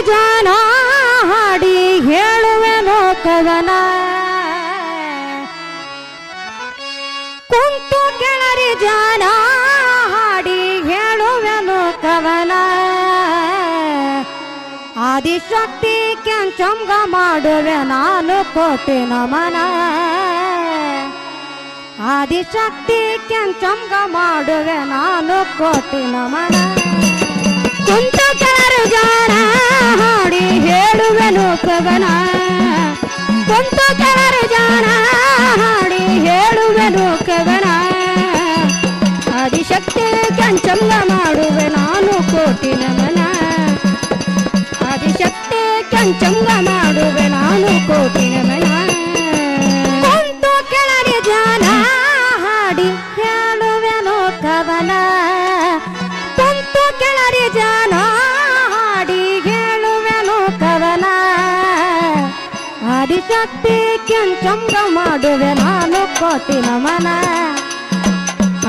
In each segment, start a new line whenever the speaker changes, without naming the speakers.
ಜಾನ ಹಾಡಿ ಹೇಳುವೆನೋ ಕವನ ಕುಂತು ಕೆಳರಿ ಜಾನ ಹಾಡಿ ಹೇಳುವೆನೋ ಕವನ ಆದಿಶಕ್ತಿ ಕೆಂಚಂಗ ಮಾಡುವೆ ನಾನು ಕೋಟಿ ನಮನ ಆದಿಶಕ್ತಿ ಕೆಂಚಂಗ ಮಾಡುವೆ ನಾನು ಕೋಟಿ ನಮನ ಕುಂತು ಕೆಳರಿ ಜಾನ ಹಾಡಿ ಹೇಳುವೆನು ಕವನ ಕುಂತು ಕೆಳರಿ ಜಾನ ಹಾಡಿ ಹೇಳುವೆನು ಕವನ ಆದಿಶಕ್ತಿ ಕೆಂಚಂಗ ಮಾಡುವೆ ನಾನು ಕೋಟಿ ನಮನ ಆದಿಶಕ್ತಿ ಕೆಂಚಂಗ ಮಾಡುವೆ ನಾನು ಕೋಟಿ ನಮನ ಕುಂತು ಕೆಳರಿ ಜಾನ ಹಾಡಿ ಹೇಳುವೆನು ಕವನ ಕುಂತು ಕೆಳರಿ ಜಾನ ಹಾಡಿ ಹೇಳುವೆನು ಕವನ ಆದಿಶಕ್ತಿ ಕೆಂಚಂಗ ಮಾಡುವೆ ನಾನು ಕೋಟಿ ನಮನ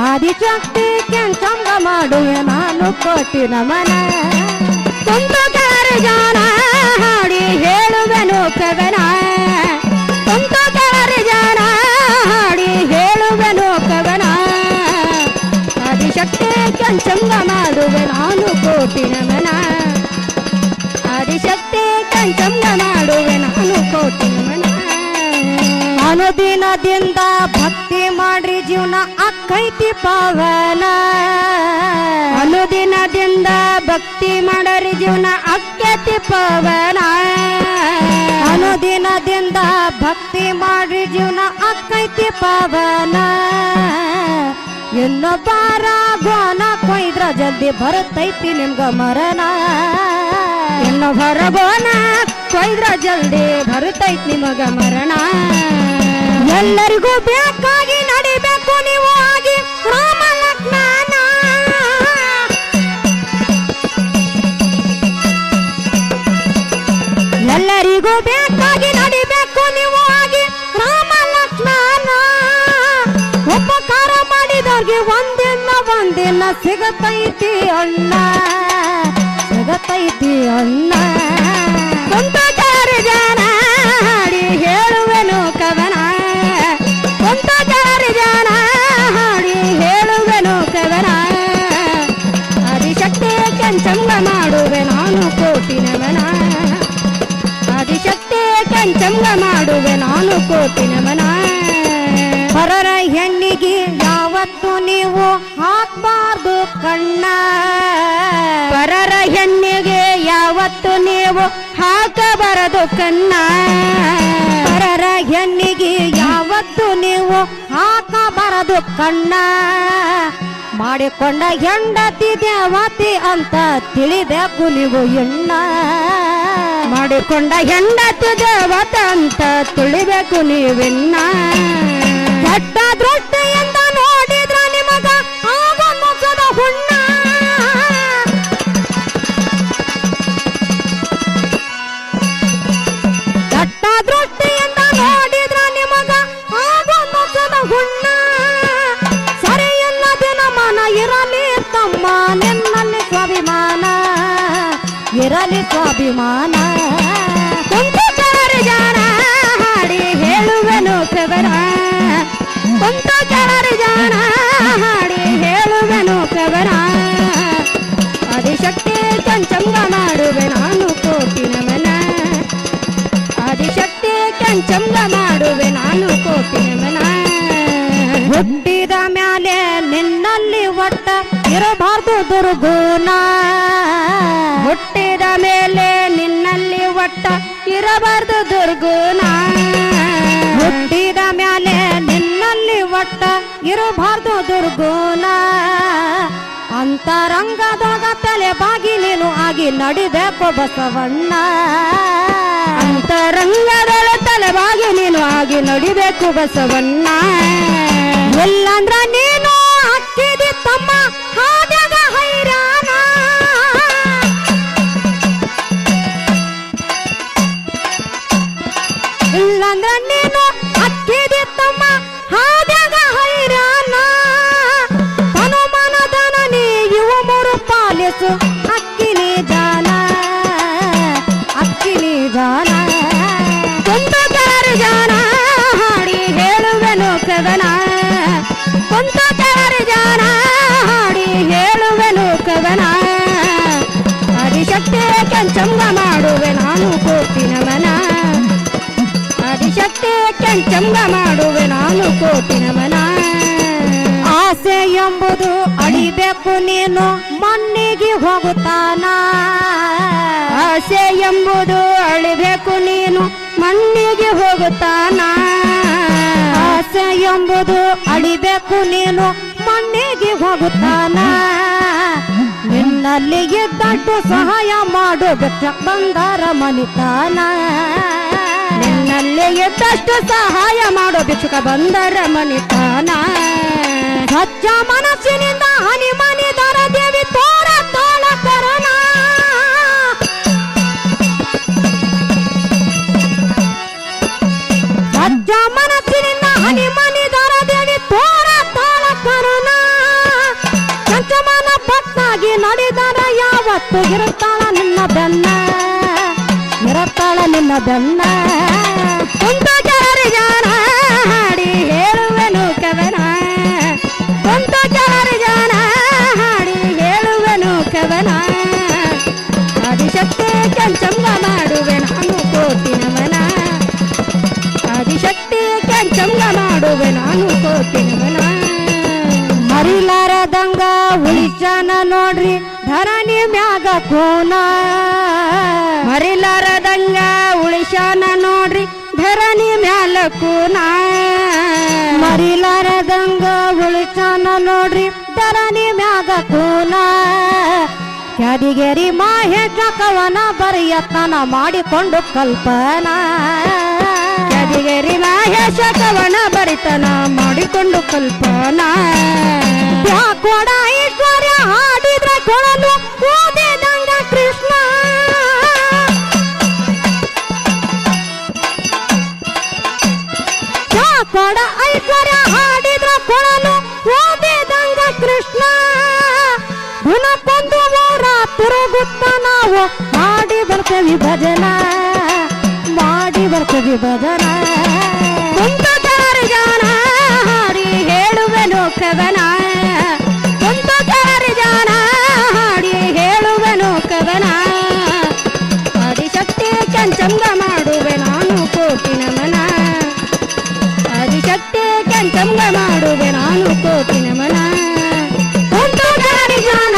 ಆದಿಶಕ್ತಿ ಕೆಂಚಂಗ ಮಾಡುವೆ ನಾನು ಕೋಟಿ ನಮನ ಕುಂತು ಕೆಳರಿ ಜಾನ ಹಾಡಿ ಹೇಳುವೆನು ಕವನ ಕುಂತು ಕೆಳರಿ ಜಾನ ಹಾಡಿ ಹೇಳುವೆನು ಕವನ ಆದಿಶಕ್ತಿ ಕೆಂಚಂಗ ಮಾಡುವೆ ನಾನು ಕೋಟಿ ನಮನ ಆದಿಶಕ್ತಿ ಕೆಂಚಂಗ ಮಾಡುವೆ ನಾನು ಕೋಟಿ ನಮನ ಅನುದಿನದಿಂದ ಭಕ್ತಿ ಮಾಡ್ರಿ ಜೀವನ ಅಕ್ಕೈತಿ ಪಾವನ ಅನುದಿನದಿಂದ ಭಕ್ತಿ ಮಾಡರಿ ಜೀವನ ಅಕ್ಕೈತಿ ಪಾವನ ಅನುದಿನದಿಂದ ಭಕ್ತಿ ಮಾಡ್ರಿ ಜೀವನ ಅಕ್ಕೈತಿ ಪಾವನ ಇನ್ನೊಬ್ಬರ ಗೋನ ಕೊಯ್ದ್ರ ಜಲ್ದಿ ಬರುತ್ತೈತಿ ನಿಮ್ಗ ಮರಣ ಇನ್ನೊಬ್ಬರ ಗೋನ ಕೊಯ್ದ್ರ ಜಲ್ದಿ ಬರುತ್ತೈತಿ ನಿಮಗ ಮರಣ ಎಲ್ಲರಿಗೂ ಬೇಕಾಗಿ ನಡಿಬೇಕು ನೀವು ಆಗಿ ರಾಮ ಲಕ್ಷ್ಮಣ ಎಲ್ಲರಿಗೂ ಬೇಕಾಗಿ ನಡಿಬೇಕು ನೀವು ಆಗಿ ರಾಮ ಲಕ್ಷ್ಮಣ ಉಪಕಾರ ಮಾಡಿದವ್ರಿಗೆ ಒಂದಿನ ಸಿಗತೈತಿ ಅಣ್ಣ ಸಿಗತೈತಿ ಅಣ್ಣ ಕುಂತು ಕೆಳರಿ ಜಾನ ಹಾಡಿ ಹೇಳುವೆನು ಕವನ ಕುಂತು ಕೆಳರಿ ಜಾನ ಹಾಡಿ ಹೇಳುವೆನು ಕವನ ಆದಿಶಕ್ತಿ ಕೆಂಚಂಗ ಮಾಡುವೆ ನಾನು ಕೋಟಿ ನಮನ ಆದಿಶಕ್ತಿ ಕೆಂಚಂಗ ಮಾಡುವೆ ನಾನು ಕೋಟಿ ನಮನ ಪರರ ಹೆಣ್ಣಿಗೆ ಯಾವತ್ತು ನೀವು ಹಾಕಬಾರ್ದು ಕಣ್ಣ ಪರರ ಹೆಣ್ಣಿಗೆ ಯಾವತ್ತು ನೀವು ಹಾಕಬಾರದು ಕಣ್ಣ ಪರರ ಹೆಣ್ಣಿಗೆ ಯಾವತ್ತು ನೀವು ಹಾಕಬಾರದು ಕಣ್ಣ ಮಾಡಿಕೊಂಡ ಹೆಂಡತಿ ದೇವತಿ ಅಂತ ತಿಳಿಬೇಕು ನೀವು ಎಣ್ಣ ಮಾಡಿಕೊಂಡ ಹೆಂಡತಿ ದೇವತೆ ಅಂತ ತಿಳಿಬೇಕು ನೀವೆನ್ನ ಕೆಟ್ಟ ದೃಷ್ಟಿಯಿಂದ ನೋಡಿದ್ರ ನಿಮಗ ಆಗ ಮುಖದ ಹುಣ್ಣ ಕೆಟ್ಟ ದೃಷ್ಟಿಯಿಂದ ನೋಡಿದ್ರ ನಿಮಗ ಆಗ ಮುಖದ ಹುಣ್ಣ ಸರಿಯಲ್ಲ ದಿನಮಾನ ಇರಲಿ ತಮ್ಮ ನಿನ್ನಲ್ಲಿ ಸ್ವಾಭಿಮಾನ ಇರಲಿ ಸ್ವಾಭಿಮಾನ ಕುಂತು ಕೆಳರಿ ಜಾನ ಹಾಡಿ ಹೇಳುವೆನು ಕವನ ಕುಂತು ಕೆಳರಿ ಜಾನ ಹಾಡಿ ಹೇಳುವೆನು ಕವನ ಆದಿಶಕ್ತಿ ಕೆಂಚಂಗ ಮಾಡುವೆ ನಾನು ಕೋಟಿ ನಮನ ಆದಿಶಕ್ತಿ ಕೆಂಚಂಗ ಮಾಡುವೆ ನಾನು ಕೋಟಿ ನಮನ ಹುಟ್ಟಿದ ಮ್ಯಾಲೆ ನಿನ್ನಲ್ಲಿ ಒಟ್ಟ ಇರಬಾರ್ದು ದುರ್ಗುಣ ಹುಟ್ಟಿದ ಮೇಲೆ ನಿನ್ನಲ್ಲಿ ಒಟ್ಟ ಇರಬಾರ್ದು ದುರ್ಗುಣ ಹುಟ್ಟಿದ ಮ್ಯಾಲೆ ನಿನ್ನಲ್ಲಿ ಒಟ್ಟ ಇರಬಾರ್ದು ದುರ್ಗುಣ ಅಂತರಂಗದೊಳಗ ತಲೆ ಬಾಗಿ ನೀನು ಆಗಿ ನಡಿಬೇಕು ಬಸವಣ್ಣ ಅಂತರಂಗದೊಳ ತಲೆ ಬಾಗಿ ನೀನು ಆಗಿ ನಡಿಬೇಕು ಬಸವಣ್ಣ ಇಲ್ಲಂದ್ರ ನೀನು ಅಕ್ಕಿದಿ ತಮ್ಮ ಹಾದ್ಯಾಗ ಹೈರಾಣ ಇಲ್ಲಂದ್ರ ನೀನು ಅಕ್ಕಿದಿ ತಮ್ಮ ಹಾದ್ಯಾಗ ಹೈರಾಣ ತನುಮನದನ ನೀ ಇವು ಮೂರು ಪಾಲಿಸು ಅಕ್ಕಿನಿ ಜಾನ ಕೆಂಚಂಗ ಮಾಡುವೆ ನಾನು ಕೋಟಿ ನಮನ ಆದಿಶಕ್ತಿ ಕೆಂಚಂಗ ಮಾಡುವೆ ನಾನು ಕೋಟಿ ನಮನ ಆಸೆ ಎಂಬುದು ಅಳಿಬೇಕು ನೀನು ಮಣ್ಣಿಗೆ ಹೋಗುತ್ತಾನ ಆಸೆ ಎಂಬುದು ಅಳಿಬೇಕು ನೀನು ಮಣ್ಣಿಗೆ ಹೋಗುತ್ತಾನ ಆಸೆ ಎಂಬುದು ಅಳಿಬೇಕು ನೀನು ಮಣ್ಣಿಗೆ ಹೋಗುತ್ತಾನ ನಿನ್ನಲ್ಲಿ ಇದ್ದಷ್ಟು ಸಹಾಯ ಮಾಡು ಬೆಚ್ಚ ಬಂದಾರ ಮನಿತಾನ ನಿನ್ನಲ್ಲಿ ಇದ್ದಷ್ಟು ಸಹಾಯ ಮಾಡು ಭಿಕ್ಷುಕ ಬಂದರ ಮನಿತಾನ ಸಚ್ಚ ಮನಸ್ಸಿನಿಂದ ಹನಿ ಮನಿದರ ದೇವಿ ತೋರ ತೋಳ ಕರುಣ ಸಚ್ಚ ಮನಸ್ಸಿನಿಂದ ಹನಿ ಮನಿದರ ದೇವಿ ತೋರ ತೋಳ ಕರುಣ ಚಂಚಮನ ಪಟ್ನಾಗಿ ನಡೆದರ ಯಾವತ್ತು ಇರುತ್ತಾಳ ನಿನ್ನ ಬೆನ್ನ ಇರುತ್ತಾಳ ನಿನ್ನ ಬೆನ್ನ ಕುಂತ ಜಾರಿ ಜಾನ ಹಾಡಿ ಹೇಳುವೆನು ಕವನ ಕುಂತ ಜಾರಿ ಜಾನ ಹಾಡಿ ಹೇಳುವೆನು ಕವನ ಆದಿಶಕ್ತಿ ಕೆಂಚಂಗ ಮಾಡುವೆ ನಾನು ಕೋಟಿ ನಮನ ಆದಿಶಕ್ತಿ ಕೆಂಚಂಗ ಮಾಡುವೆ ನಾನು ಕೋಟಿ ನಮನ ಮರಿಲಾರದಂಗ ಉಳಿಚಾನ ನೋಡ್ರಿ ಧರಣಿ ಮ್ಯಾಗ ಕೋನ ಮರಿಲಾರದಂಗ ಉಳಿಶಾನ ನೋಡ್ರಿ ಧರಣಿ ಮ್ಯಾಲ ಕೂನ ಮರಿಲಾರದಂಗ ಉಳಿಚಾನ ನೋಡ್ರಿ ಧರಣಿ ಮ್ಯಾಗ ಕೂನ ಕ್ಯಾದಿಗೇರಿ ಮಾಹೇಶ ಕವನ ಬರೆಯತನ ಮಾಡಿಕೊಂಡು ಕಲ್ಪನಾ ಕ್ಯಾದಿಗೇರಿ ಮಾಹೇಶ ಕವನ ಬರಿತನ ಮಾಡಿಕೊಂಡು ಕಲ್ಪನಾ ಯಾಕೋಡ ಐಶ್ವರ್ಯ ಹಾಡಿದ್ರ ಕೊಳಲು ಓದಿದಂಗ ಕೃಷ್ಣ ಯಾಕೋಡ ಐಶ್ವರ್ಯ ಹಾಡಿದ್ರ ಕೊಳಲು ಓದಿದಂಗ ಕೃಷ್ಣ ಗುಣಕ್ಕೊಂದು ಊರ ತಿರುಗುತ್ತ ನಾವು ಮಾಡಿ ಬರ್ತೇವಿ ಭಜನ ಮಾಡಿ ಬರ್ತೇವಿ ಭಜನ ಕುಂತ ಜಾರಿ ಜಾನ ಹಾಡಿ ಹೇಳುವೆನು ಕವನ ಕುಂತ ಜಾರಿ ಜಾನ ಹಾಡಿ ಹೇಳುವೆನು ಕವನ ಆದಿಶಕ್ತಿ ಕೆಂಚಂಗ ಮಾಡುವೆ ನಾನು ಕೋಟಿ ನಮನ ಆದಿಶಕ್ತಿ ಕೆಂಚಂಗ ಮಾಡುವೆ ನಾನು ಕೋಟಿ ನಮನ ಕುಂತ ಜಾರಿ ಜಾನ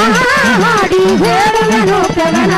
ಹಾಡಿ ಹೇಳುವೆನು ಕವನ